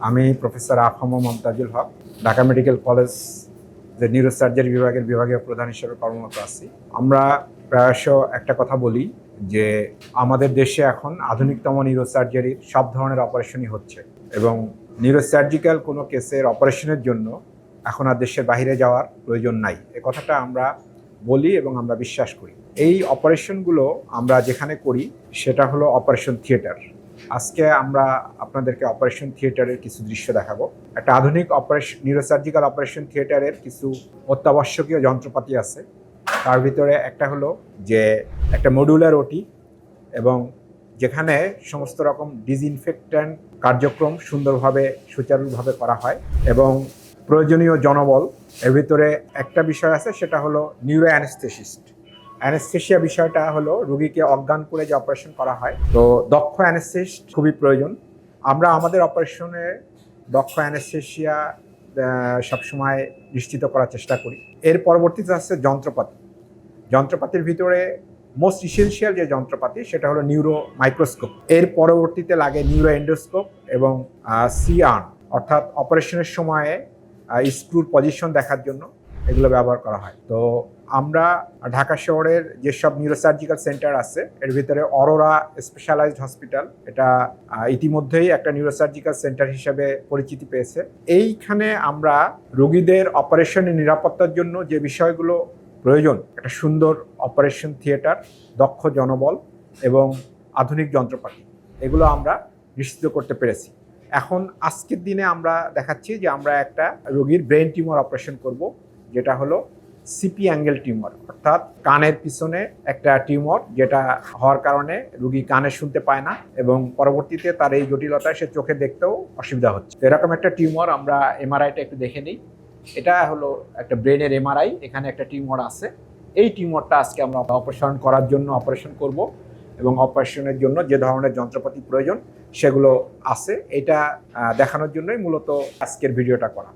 আমি প্রফেসর আফম মমতাজুল হক, Dhaka medical college যে neurosurgery বিভাগের বিভাগীয় প্রধান হিসেবে কর্মরত আছি। আমরা প্রায়শ একটা কথা বলি যে আমাদের দেশে এখন আধুনিকতম নিউরোসার্জারির সব ধরনের অপারেশনই হচ্ছে এবং নিউরোসার্জিক্যাল কোনো কেসের অপারেশনের জন্য এখন আর দেশের বাইরে যাওয়ার প্রয়োজন নাই। এ কথাটা আমরা বলি এবং আমরা বিশ্বাস করি। এই অপারেশনগুলো আমরা যেখানে করি সেটা হলো অপারেশন থিয়েটার। আজকে আমরা আপনাদেরকে অপারেশন থিয়েটারের কিছু দৃশ্য দেখাবো। একটা আধুনিক নিউরোসার্জিক্যাল অপারেশন থিয়েটারের কিছু অত্যাবশ্যকীয় যন্ত্রপাতি আছে। তার ভিতরে একটা হলো যে একটা মডিউলার ওটি, এবং যেখানে সমস্ত রকম ডিসইনফেক্ট্যান্ট কার্যক্রম সুন্দরভাবে সুচারুভাবে করা হয় এবং প্রয়োজনীয় জনবল। এর ভিতরে একটা বিষয় আছে, সেটা হলো নিউরো অ্যানেস্থেসিস্ট। অ্যানেস্থেশিয়া বিষয়টা হলো রোগীকে অজ্ঞান করে যে অপারেশন করা হয়, তো দক্ষ অ্যানেস্থেসিস্ট খুবই প্রয়োজন। আমরা আমাদের অপারেশনে দক্ষ অ্যানেস্থেশিয়া সবসময় নিশ্চিত করার চেষ্টা করি। এর পরবর্তীতে আসছে যন্ত্রপাতির ভিতরে মোস্ট ইসেনশিয়াল যে যন্ত্রপাতি সেটা হলো নিউরো মাইক্রোস্কোপ। এর পরবর্তীতে লাগে নিউরো এন্ডোস্কোপ এবং সিআর্ম, অর্থাৎ অপারেশনের সময়ে স্ক্রুর পজিশন দেখার জন্য এগুলো ব্যবহার করা হয়। তো আমরা ঢাকা শহরের যেসব নিউরোসার্জিক্যাল সেন্টার আছে এর ভিতরে অরোরা স্পেশালাইজড হসপিটাল, এটা ইতিমধ্যেই একটা নিউরোসার্জিক্যাল সেন্টার হিসেবে পরিচিতি পেয়েছে। এইখানে আমরা রোগীদের অপারেশনের নিরাপত্তার জন্য যে বিষয়গুলো প্রয়োজন, একটা সুন্দর অপারেশন থিয়েটার, দক্ষ জনবল এবং আধুনিক যন্ত্রপাতি, এগুলো আমরা নিশ্চিত করতে পেরেছি। এখন আজকের দিনে আমরা দেখাচ্ছি যে আমরা একটা রোগীর ব্রেন টিউমার অপারেশন করব, যেটা হলো সিপি অ্যাঙ্গেল টিউমার, অর্থাৎ কানের পিছনে একটা টিউমার, যেটা হওয়ার কারণে রোগী কানে শুনতে পায় না এবং পরবর্তীতে তার এই জটিলতায় সে চোখে দেখতেও অসুবিধা হচ্ছে। এরকম একটা টিউমার আমরা এমআরআইটা একটু দেখে নিই। এটা হলো একটা ব্রেনের এমআরআই, এখানে একটা টিউমার আছে। এই টিউমারটা আজকে আমরা অপারেশন করার জন্য অপারেশন করব এবং অপারেশনের জন্য যে ধরনের যন্ত্রপাতি প্রয়োজন সেগুলো আছে। এটা দেখানোর জন্যই মূলত আজকের ভিডিওটা করা।